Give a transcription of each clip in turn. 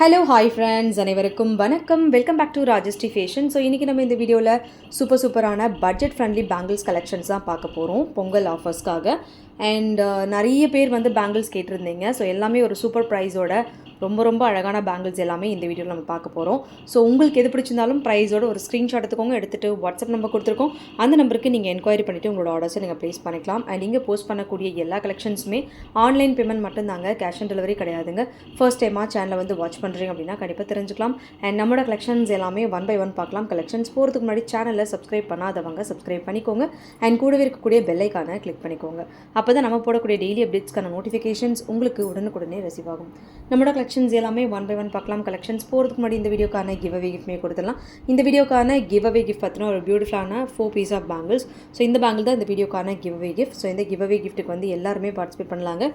Hello hi friends அனைவருக்கும் வணக்கம். Welcome back to Rajashree Fashion. So இன்றைக்கி நம்ம இந்த வீடியோவில் சூப்பரான பட்ஜெட் ஃப்ரெண்ட்லி பேங்கிள்ஸ் கலெக்ஷன்ஸ் தான் பார்க்க போகிறோம் பொங்கல் ஆஃபர்ஸ்க்காக. அண்ட் நிறைய பேர் வந்து பேங்கிள்ஸ் கேட்டிருந்தீங்க. ஸோ எல்லாமே ஒரு சூப்பர் ப்ரைஸோட ரொம்ப அழகான பேங்கிள்ஸ் எல்லாமே இந்த வீடியோவில் நம்ம பார்க்க போகிறோம். ஸோ உங்களுக்கு எது பிடிச்சிருந்தாலும் ப்ரைஸோட ஒரு ஸ்க்ரீன்ஷாட் எடுத்துக்கோங்க. எடுத்துகிட்டு வாட்ஸ்அப் நம்பர் கொடுத்துருக்கோம். அந்த நம்பருக்கு நீங்கள் என்கொயரி பண்ணிவிட்டு உங்களோட ஆர்டர்ஸை நீங்கள் ப்ளேஸ் பண்ணிக்கலாம். அண்ட் இங்கே போஸ்ட் பண்ணக்கூடிய எல்லா கலெக்ஷன்ஸுமே ஆன்லைன் பேமெண்ட் மட்டும்தாங்க, கேஷ் ஆன் டெலிவரி கிடையாதுங்க. ஃபர்ஸ்ட் டைமாக சேனலை வந்து வாட்ச் பண்ணுறீங்க அப்படின்னா கண்டிப்பாக தெரிஞ்சுக்கலாம். அண்ட் நம்மளோட கலெக்ஷன்ஸ் எல்லாமே ஒன் பை ஒன் பார்க்கலாம். கலெக்ஷன்ஸ் போகிறதுக்கு முன்னாடி சேனலில் சப்ஸ்கிரைப் பண்ணாதவங்க சப்ஸ்கிரைப் பண்ணிக்கோங்க. அண்ட் கூடவே இருக்கக்கூடிய பெல் ஐக்கானை கிளிக் பண்ணிக்கோங்க. அப்போ தான் நம்ம போடக்கூடிய டெய்லி அப்டேட்ஸ்க்கான நோட்டிஃபிகேஷன்ஸ் உங்களுக்கு உடனுக்குடனே ரிசீவ் ஆகும். நம்மளோட கலெக்ஷன்ஸ் எல்லாமே ஒன் பை ஒன் பார்க்கலாம். கலெக்ஷன்ஸ் போகிறதுக்கு முன்னாடி இந்த வீடியோக்கான கிவ் அவே கிஃப்ட்மே கொடுத்துடலாம். இந்த வீடியோக்கான கிவ் அவே கிஃப்ட் பார்த்தீங்கன்னா ஒரு பியூட்டிஃபுல்லான 4 பீஸ் ஆஃப் பேங்கிள்ஸ். ஸோ இந்த பேங்கிள் தான் இந்த வீடியோக்கான கிவ் அவே கிஃப்ட். ஸோ இந்த கிவ் அவே கிஃப்ட்டுக்கு வந்து எல்லாருமே பார்ட்டிசிபேட் பண்ணலாங்க.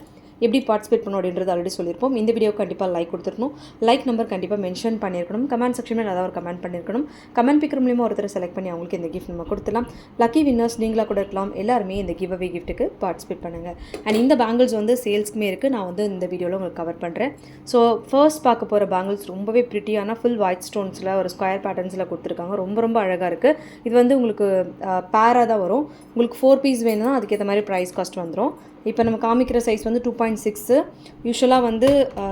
எப்படி பார்ட்டிசிபேட் பண்ணணும் அப்படின்றது ஆல்ரெடி சொல்லியிருப்போம். இந்த வீடியோ கண்டிப்பாக லைக் கொடுத்துருக்கணும். லைக் நம்பர் கண்டிப்பாக மென்ஷன் பண்ணியிருக்கணும். கமெண்ட் செக்ஷனில் ஏதாவது ஒரு கமெண்ட் பண்ணியிருக்கணும். கமெண்ட் பிக்கர் மூலியமாக ஒருத்தர் செலக்ட் பண்ணி அவங்களுக்கு இந்த கிஃப்ட் நம்ம கொடுத்துலாம். லக்கி வின்னர்ஸ் நீங்களாக கூட இருக்கலாம். எல்லாருமே இந்த கிவ் அவே கிஃப்ட்டுக்கு பார்ட்டிசிபேட் பண்ணுங்கள். அண்ட் இந்த பேங்கிள்ஸ் வந்து சேல்ஸ்க்குமே இருக்குது. நான் வந்து இந்த வீடியோவில் உங்களுக்கு கவர் பண்ணுறேன். ஸோ ஃபர்ஸ்ட் பார்க்க போகிற பேங்கிள்ஸ் ரொம்பவே ப்ரிட்டியான ஃபுல் ஒயிட் ஸ்டோன்ஸில் ஒரு ஸ்கொயர் பேட்டர்ன்ஸில் கொடுத்துருக்காங்க. ரொம்ப அழகாக இருக்குது. இது வந்து உங்களுக்கு பேராக தான் வரும். உங்களுக்கு 4 பீஸ் வேணும்னா அதுக்கேற்ற மாதிரி ப்ரைஸ் காஸ்ட் வந்துடும். இப்போ நம்ம காமிக்கிற சைஸ் வந்து 2.6. யூஸ்வலாக வந்து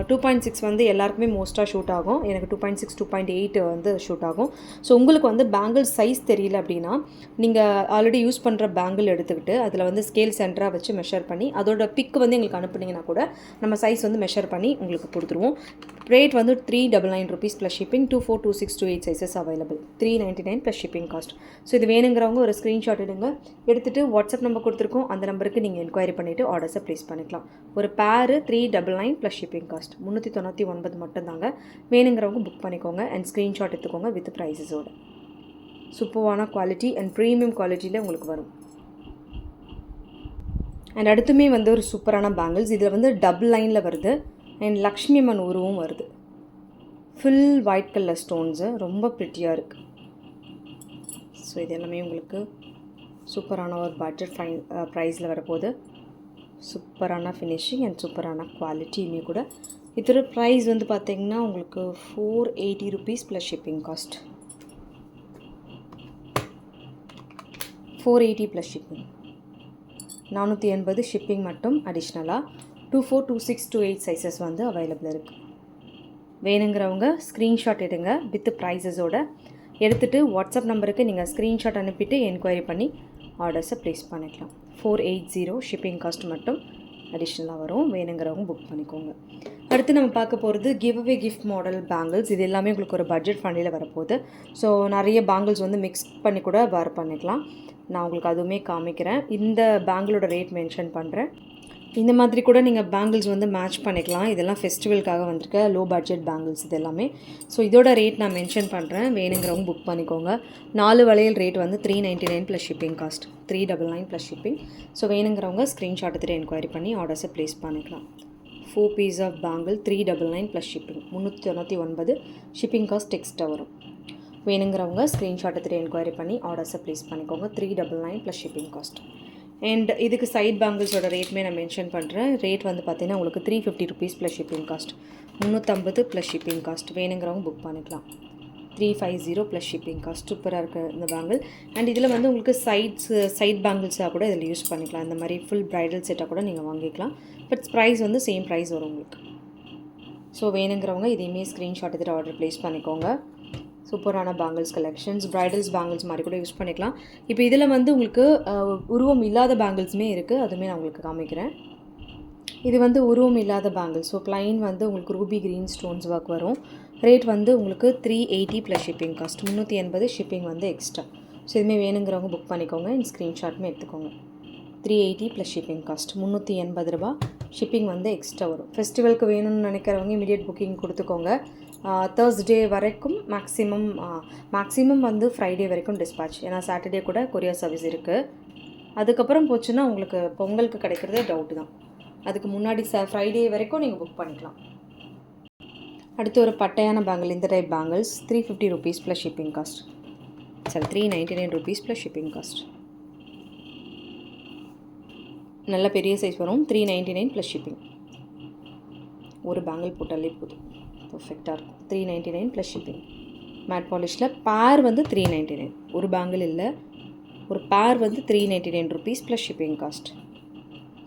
2.6 வந்து எல்லாருக்குமே மோஸ்ட்டாக ஷூட் ஆகும். எனக்கு 2.6 2.8 வந்து ஷூட் ஆகும். ஸோ உங்களுக்கு வந்து பேங்கிள் சைஸ் தெரியல அப்படின்னா நீங்கள் ஆல்ரெடி யூஸ் பண்ணுற பேங்கிள் எடுத்துக்கிட்டு அதில் வந்து ஸ்கேல் சென்டராக வச்சு மெஷர் பண்ணி அதோட பிக் வந்து எங்களுக்கு அனுப்புனீங்கன்னா கூட நம்ம சைஸ் வந்து மெஷர் பண்ணி உங்களுக்கு கொடுத்துருவோம். ரேட் வந்து 399 rupees plus shipping. 242628 sizes available. 399 plus shipping cost. So இது வேணுங்கிறவங்க ஒரு ஸ்க்ரீன்ஷாட் எடுத்துகிட்டு வாட்ஸ்அப் நம்பர் கொடுத்துருக்கோம். அந்த நம்பருக்கு நீங்கள் என்கொயரி பண்ணிவிட்டு ஆர்டர்ஸை ப்ளேஸ் பண்ணிக்கலாம். ஒரு பேரு 399 ப்ளஸ் ஷிப்பிங் காஸ்ட் 399 மட்டும்தாங்க. வேணுங்கிறவங்க புக் பண்ணிக்கோங்க. அண்ட் ஸ்க்ரீன்ஷாட் எடுத்துக்கோங்க வித் ப்ரைஸஸோட. சூப்பரான குவாலிட்டி அண்ட் ப்ரீமியம் குவாலிட்டியில் உங்களுக்கு வரும். அண்ட் அடுத்துமே வந்து ஒரு சூப்பரான பேங்கிள்ஸ். இதில் வந்து டபுள் லைனில் வருது. அண்ட் லக்ஷ்மி அம்மன் உருவம் வருது. ஃபுல் ஒயிட் கலர் ஸ்டோன்ஸு ரொம்ப ப்ரிட்டியாக இருக்குது. ஸோ இது எல்லாமே உங்களுக்கு சூப்பரான ஒரு பட்ஜெட் ப்ரைஸில் வரப்போகுது. சூப்பரான ஃபினிஷிங் அண்ட் சூப்பரான குவாலிட்டியுமே கூட. இதோட ப்ரைஸ் வந்து பார்த்திங்கன்னா உங்களுக்கு 480 rupees plus shipping cost. 480 plus shipping. 480 shipping மட்டும் அடிஷ்னலாக. 242628 சைஸஸ் வந்து அவைலபிள் இருக்குது. வேணுங்கிறவங்க ஸ்க்ரீன்ஷாட் எடுங்க வித் ப்ரைஸஸோட. எடுத்துகிட்டு வாட்ஸ்அப் நம்பருக்கு நீங்கள் ஸ்க்ரீன்ஷாட் அனுப்பிட்டு என்கொயரி பண்ணி ஆர்டர்ஸை ப்ளேஸ் பண்ணிக்கலாம். 480 ஷிப்பிங் காஸ்ட் மட்டும் அடிஷ்னலாக வரும். வேணுங்கிறவங்க புக் பண்ணிக்கோங்க. அடுத்து நம்ம பார்க்க போகிறது give away gift model bangles. இது எல்லாமே உங்களுக்கு ஒரு பட்ஜெட் ஃப்ரெண்ட்லியில் வரப்போகுது. ஸோ நிறைய பேங்கிள்ஸ் வந்து மிக்ஸ் பண்ணி கூட வேர் பண்ணிக்கலாம். நான் உங்களுக்கு அதுவுமே காமிக்கிறேன். இந்த பேங்கிளோட ரேட் மென்ஷன் பண்ணுறேன். இந்த மாதிரி கூட நீங்கள் பேங்கிள்ஸ் வந்து மேட்ச் பண்ணிக்கலாம். இதெல்லாம் ஃபெஸ்டிவலுக்காக வந்திருக்க லோ பட்ஜெட் பேங்கிள்ஸ் இது எல்லாமே. ஸோ இதோட ரேட் நான் மென்ஷன் பண்ணுறேன். வேணுங்கிறவங்க புக் பண்ணிக்கோங்க. 4 வளையல் ரேட் வந்து 399 plus shipping cost. 399 plus shipping. So வேணுங்கிறவங்க ஸ்க்ரீன்ஷாட் எடுத்துகிட்டு என்கொயரி பண்ணி ஆர்டர்ஸை ப்ளேஸ் பண்ணிக்கலாம். 4 piece of bangle 399 plus shipping. 399 shipping cost extra வரும். வேணுங்கிறவங்க ஸ்க்ரீன்ஷாட் எடுத்துகிட்டு என்கொயரி பண்ணி ஆர்டர்ஸை ப்ளேஸ் பண்ணிக்கோங்க. 399 ப்ளஸ் ஷிப்பிங் காஸ்ட். அண்ட் இதுக்கு சைட் பேங்கிள்ஸோட ரேட்டுமே நான் மென்ஷன் பண்ணுறேன். ரேட் வந்து பார்த்திங்கன்னா உங்களுக்கு 350 rupees plus shipping cost. 350 plus shipping cost. வேணுங்கிறவங்க புக் பண்ணிக்கலாம். 350 ப்ளஸ் ஷிப்பிங் காஸ்ட். சூப்பராக இருக்குது இந்த பேங்கிள். அண்ட் இதில் வந்து உங்களுக்கு சைட் பேங்கிள்ஸாக கூட இதில் யூஸ் பண்ணிக்கலாம். இந்த மாதிரி ஃபுல் ப்ரைடல் செட்டாக கூட நீங்கள் வாங்கிக்கலாம். பட் ப்ரைஸ் வந்து சேம் ப்ரைஸ் வரும் உங்களுக்கு. ஸோ வேணுங்கிறவங்க இதையுமே ஸ்க்ரீன்ஷாட் எடுத்துகிட்டு ஆர்டர் ப்ளேஸ் பண்ணிக்கோங்க. சூப்பரான பேங்கிள்ஸ் கலெக்ஷன்ஸ். ப்ரைடல்ஸ் பேங்கிள்ஸ் மாதிரி கூட யூஸ் பண்ணிக்கலாம். இப்போ இதில் வந்து உங்களுக்கு உருவம் இல்லாத பேங்கிள்ஸுமே இருக்குது. அதுவுமே நான் உங்களுக்கு காமிக்கிறேன். இது வந்து உருவம் இல்லாத பேங்கிள்ஸ். ஸோ ப்ளைன் வந்து உங்களுக்கு ரூபி க்ரீன் ஸ்டோன்ஸ் ஒர்க் வரும். ரேட் வந்து உங்களுக்கு 380 ப்ளஸ் ஷிப்பிங் காஸ்ட். 380 ஷிப்பிங் வந்து எக்ஸ்ட்ரா. ஸோ இதுவுமே வேணுங்கிறவங்க புக் பண்ணிக்கோங்க. இந்த ஸ்க்ரீன்ஷாட்டுமே எடுத்துக்கோங்க. 380 ப்ளஸ் ஷிப்பிங் காஸ்ட். 380 ரூபா ஷிப்பிங் வந்து எக்ஸ்ட்ரா வரும். ஃபெஸ்டிவலுக்கு வேணும்னு நினைக்கிறவங்க இமீடியட் புக்கிங் கொடுத்துக்கோங்க. தேர்ஸ்டே வரைக்கும் மேக்ஸிமம் வந்து ஃப்ரைடே வரைக்கும் டிஸ்பேட்ச். ஏன்னா சாட்டர்டே கூட கொரியர் சர்வீஸ் இருக்குது. அதுக்கப்புறம் போச்சுன்னா உங்களுக்கு பொங்கலுக்கு கிடைக்கிறதே டவுட்டு தான். அதுக்கு முன்னாடி ஃப்ரைடே வரைக்கும் நீங்கள் புக் பண்ணிக்கலாம். அடுத்து ஒரு பட்டையான பேங்கிள். இந்த type bangles 350 rupees plus shipping cost. சரி 399 rupees ப்ளஸ் ஷிப்பிங் காஸ்ட். நல்ல பெரிய சைஸ் வரும். 399 ப்ளஸ் ஷிப்பிங். ஒரு பேங்கிள் போட்டாலே போதும், பர்ஃபெக்டாக இருக்கும். 399 ப்ளஸ் ஷிப்பிங். மேட் பாலிஷில் பேர் வந்து 399, ஒரு பேங்கிள் இல்லை, ஒரு பேர் வந்து 399 rupees plus shipping cost.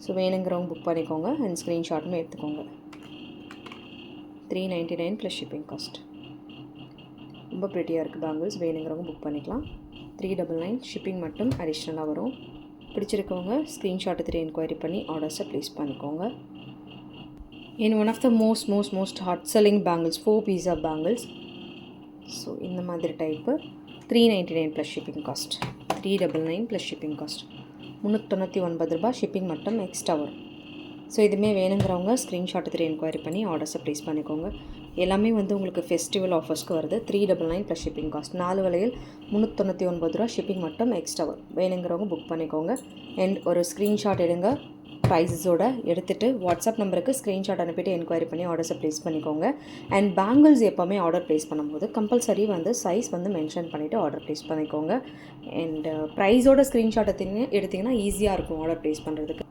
So வேணுங்கிறவங்க புக் பண்ணிக்கோங்க அண்ட் ஸ்க்ரீன்ஷாட்டும் எடுத்துக்கோங்க. 399 ப்ளஸ் ஷிப்பிங் காஸ்ட். ரொம்ப ப்ரிட்டியாக இருக்குது பேங்கிள்ஸ், வேணுங்கிறவங்க புக் பண்ணிக்கலாம். 399 ஷிப்பிங் மட்டும் அடிஷ்னலாக வரும். பிடிச்சிருக்கவங்க ஸ்க்ரீன்ஷாட் எடுத்துகிட்டு என்கொயரி பண்ணி ஆர்டர்ஸை ப்ளேஸ் பண்ணிக்கோங்க. In one of the most hot selling bangles, 4 piece of bangles. So இந்த மாதிரி type 399 plus shipping cost. 399 plus shipping cost. 399 ரூபாய் ஷிப்பிங் மட்டும் எக்ஸ்ட்ரா வரும். ஸோ இதுவுமே வேணுங்கிறவங்க ஸ்க்ரீன்ஷாட் எடுத்துகிட்டு என்கொயரி பண்ணி ஆர்டர்ஸை ப்ளேஸ் பண்ணிக்கோங்க. எல்லாமே வந்து உங்களுக்கு ஃபெஸ்டிவல் ஆஃபர்ஸ்க்கு வருது. 399 ப்ளஸ் ஷிப்பிங் காஸ்ட். 4 வளையல் 399 ரூபா ஷிப்பிங் மட்டும் எக்ஸ்ட்ரா வரும். வேணுங்கிறவங்க புக் பண்ணிக்கோங்க அண்ட் ஒரு ஸ்க்ரீன்ஷாட் எடுங்க ப்ரைஸஸோட, எடுத்துகிட்டு வாட்ஸ்அப் நம்பருக்கு ஸ்க்ரீன்ஷாட் அனுப்பிட்டு என்கொயரி பண்ணி ஆர்டர்ஸை ப்ளேஸ் பண்ணிக்கோங்க. அண்ட் பேங்கிள்ஸ் எப்போவுமே ஆர்டர் ப்ளேஸ் பண்ணும்போது கம்பல்சரி வந்து சைஸ் வந்து மென்ஷன் பண்ணிவிட்டு ஆர்டர் ப்ளேஸ் பண்ணிக்கோங்க. அண்ட் ப்ரைஸோட ஸ்க்ரீன்ஷாட் எடுத்திங்கன்னா ஈஸியாக இருக்கும் ஆர்டர் ப்ளேஸ் பண்ணுறதுக்கு.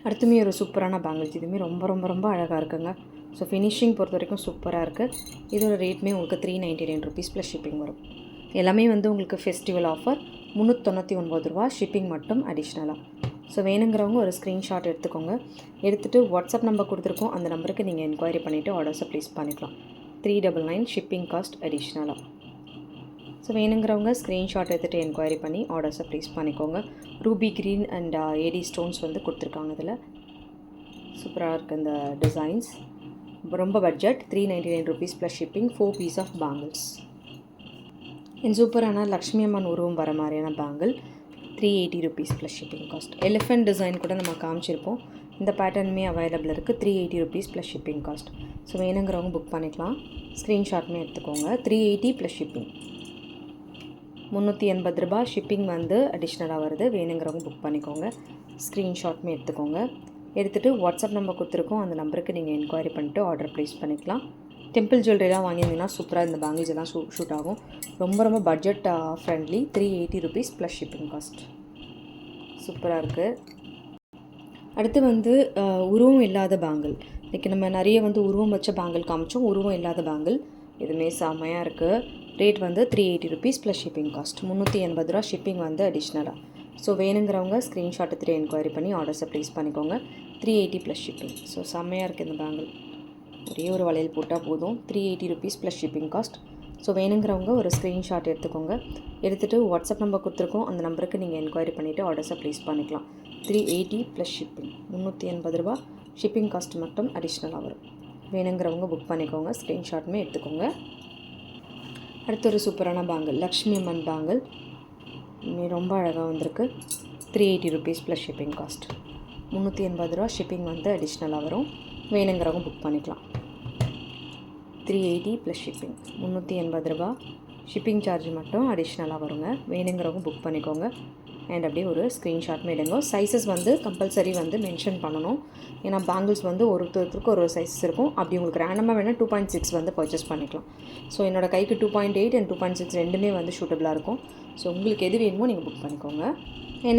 அடுத்துமே ஒரு சூப்பரான பேங்கிள்ஸ், இதுவுமே ரொம்ப ரொம்ப ரொம்ப அழகாக இருக்குங்க. ஸோ ஃபினிஷிங் பொறுத்த வரைக்கும் சூப்பராக இருக்குது. இதோட ரேட்மே உங்களுக்கு 399 ருபீஸ் ப்ளஸ் ஷிப்பிங் வரும். எல்லாமே வந்து உங்களுக்கு ஃபெஸ்டிவல் ஆஃபர். 399 ரூபா ஷிப்பிங் மட்டும் அடிஷ்னலாக. ஸோ வேணுங்கிறவங்க ஒரு ஸ்க்ரீன்ஷாட் எடுத்துக்கோங்க. எடுத்துகிட்டு வாட்ஸ்அப் நம்பர் கொடுத்துருக்கோம், அந்த நம்பருக்கு நீங்கள் என்கொயரி பண்ணிவிட்டு ஆர்டர்ஸை ப்ளேஸ் பண்ணிக்கலாம். 399 ஷிப்பிங் காஸ்ட் அடிஷ்னலாக. ஸோ வேணுங்கிறவங்க ஸ்க்ரீன்ஷாட் எடுத்துகிட்டு என்கொயரி பண்ணி ஆர்டர்ஸை ப்ளேஸ் பண்ணிக்கோங்க. Ruby green and AD stones வந்து கொடுத்துருக்காங்க. இதில் சூப்பராக இருக்குது இந்த டிசைன்ஸ். ரொம்ப budget. 399 rupees plus shipping. 4 piece of bangles. என் சூப்பரான லக்ஷ்மி அம்மன் உருவம் வர மாதிரியான bangle 380 rupees plus shipping cost. Elephant design கூட நம்ம காமிச்சிருப்போம். இந்த பேட்டர்னுமே அவைலபிள் இருக்குது. 380 rupees plus shipping cost. So வேணுங்கிறவங்க புக் பண்ணிக்கலாம். ஸ்க்ரீன்ஷாட்மே எடுத்துக்கோங்க. 380 ப்ளஸ் ஷிப்பிங். 380 ரூபாய் ஷிப்பிங் வந்து அடிஷ்னலாக வருது. வேணுங்கிறவங்க புக் பண்ணிக்கோங்க. ஸ்க்ரீன்ஷாட்மே எடுத்துக்கோங்க. எடுத்துகிட்டு வாட்ஸ்அப் நம்பர் கொடுத்துருக்கோம், அந்த நம்பருக்கு நீங்கள் என்கொயரி பண்ணிட்டு ஆர்டர் ப்ளேஸ் பண்ணிக்கலாம். டெம்பிள் ஜுவல்லரிலாம் வாங்கியிருந்தீங்கன்னா சூப்பராக இந்த பேங்கிள்ஸ் எல்லாம் ஷூட் ஆகும். ரொம்ப ரொம்ப budget friendly. 380 rupees plus shipping cost. சூப்பராக இருக்குது. அடுத்து வந்து உருவம் இல்லாத பேங்கிள். இன்றைக்கி நம்ம நிறைய வந்து உருவம் வச்ச பேங்கிள் காமிச்சோம். உருவம் இல்லாத பேங்கிள் இதுவுமே செம்மையாக இருக்குது. ரேட் வந்து 380 ருபீஸ் ப்ளஸ் ஷிப்பிங் காஸ்ட். 380 ரூபா ஷிப்பிங் வந்து அடிஷ்னலாக. ஸோ வேணுங்கிறவங்க ஸ்க்ரீன்ஷாட் எடுத்துகிட்டு என்கொயரி பண்ணி ஆர்டர்ஸை ப்ளேஸ் பண்ணிக்கோங்க. 380 ப்ளஸ் ஷிப்பிங். ஸோ செம்மையாக இருக்குது இந்த பேங்கிள். ஒரே ஒரு வளையல் போட்டால் போதும். 380 rupees plus shipping cost. So வேணுங்கிறவங்க ஒரு ஸ்க்ரீன்ஷாட் எடுத்துக்கோங்க. எடுத்துகிட்டு வாட்ஸ்அப் நம்பர் கொடுத்துருக்கோம், அந்த நம்பருக்கு நீங்கள் என்கொயரி பண்ணிவிட்டு ஆர்டர்ஸை ப்ளேஸ் பண்ணிக்கலாம். 380 ப்ளஸ் ஷிப்பிங். 380 ரூபா ஷிப்பிங் காஸ்ட் மட்டும் அடிஷ்னலாக வரும். வேணுங்கிறவங்க புக் பண்ணிக்கோங்க. ஸ்க்ரீன்ஷாட்டுமே எடுத்துக்கோங்க. அடுத்து ஒரு சூப்பரான பேங்கிள், லக்ஷ்மி அம்மன் பேங்கிள். ரொம்ப அழகாக வந்திருக்கு. 380 ருபீஸ் ப்ளஸ் ஷிப்பிங் காஸ்ட். 380 ரூபா ஷிப்பிங் வந்து அடிஷ்னலாக வரும். வேணுங்கிறவங்க புக் பண்ணிக்கலாம். 380 ப்ளஸ் ஷிப்பிங். 380 ரூபா ஷிப்பிங் சார்ஜ் மட்டும் அடிஷ்னலாக வருங்க. வேணுங்கிறவங்க புக் பண்ணிக்கோங்க. அண்ட் அப்படியே ஒரு ஸ்க்ரீன்ஷாட்மே எடுங்க. சைஸஸ் வந்து கம்பல்சரி வந்து மென்ஷன் பண்ணணும். ஏன்னா பேங்கிள்ஸ் வந்து ஒருத்தருக்கு ஒரு சைஸஸ் இருக்கும். அப்படி உங்களுக்கு ரேண்டமாக வேணால் 2.6 வந்து பர்ச்சேஸ் பண்ணிக்கலாம். ஸோ என்னோடய கைக்கு 2.8 அண்ட் 2.6 ரெண்டுமே வந்து ஷூட்டபிளாக இருக்கும். ஸோ உங்களுக்கு எது வேணுமோ நீங்கள் புக் பண்ணிக்கோங்க.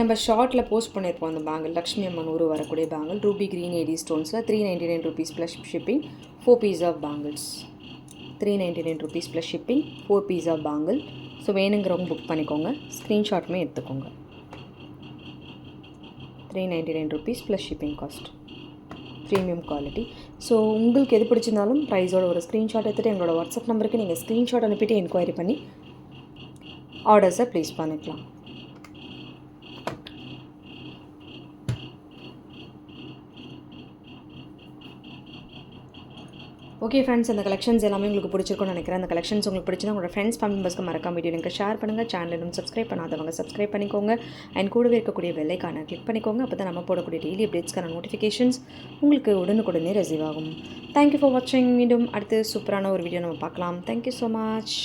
நம்ம ஷார்ட்டில் போஸ்ட் பண்ணியிருப்போம் அந்த பேங்கிள், லக்ஷ்மி அம்மன் ஊர் வரக்கூடிய பேங்கிள், ரூபி க்ரீன் ஏடி ஸ்டோன்ஸில் 399 rupees plus shipping. 4 piece of bangles. 399 rupees plus shipping. 4 piece of bangle. So வேணுங்கிறவங்க புக் பண்ணிக்கோங்க. ஸ்க்ரீன்ஷாட்டுமே எடுத்துக்கோங்க. 399 rupees plus shipping cost. Premium quality. So உங்களுக்கு எது பிடிச்சிருந்தாலும் ப்ரைஸோட ஒரு ஸ்க்ரீன்ஷாட் எடுத்துகிட்டு எங்களோட வாட்ஸ்அப் நம்பருக்கு நீங்கள் ஸ்க்ரீன்ஷாட் அனுப்பிட்டு என்கொயரி பண்ணி ஆர்டர்ஸை ப்ளேஸ் பண்ணிக்கலாம். ஓகே ஃப்ரெண்ட்ஸ், அந்த கலெக்ஷன்ஸ் எல்லாமே உங்களுக்கு பிடிச்சிருக்கும்னு நினைக்கிறேன். அந்த கலெக்ஷன்ஸ் உங்களுக்கு பிடிச்சினா உங்களோட ஃப்ரெண்ட்ஸ் ஃபேமிலி மெம்பர்ஸ்க்கு மறக்காம வீடியோ லிங்க் ஷேர் பண்ணுங்கள். சேனலும் சப்ஸ்கிரைப் பண்ணாதவங்க சப்ஸ்கிரைப் பண்ணிக்கோங்க. அண்ட் கூடவே இருக்கக்கூடிய பெல் ஐகானை கிளிக் பண்ணிக்கோங்க. அப்போ தான் நம்ம போடக்கூடிய டெய்லி அப்டேட்ஸ்க்கான நோட்டிஃபிகேஷன்ஸ் உங்களுக்கு உடனுக்குடனே ரிசீவ் ஆகும். தேங்க்யூ ஃபார் வாட்சிங். மீண்டும் அடுத்து சூப்பரான ஒரு வீடியோ நம்ம பார்க்கலாம். Thank you so much.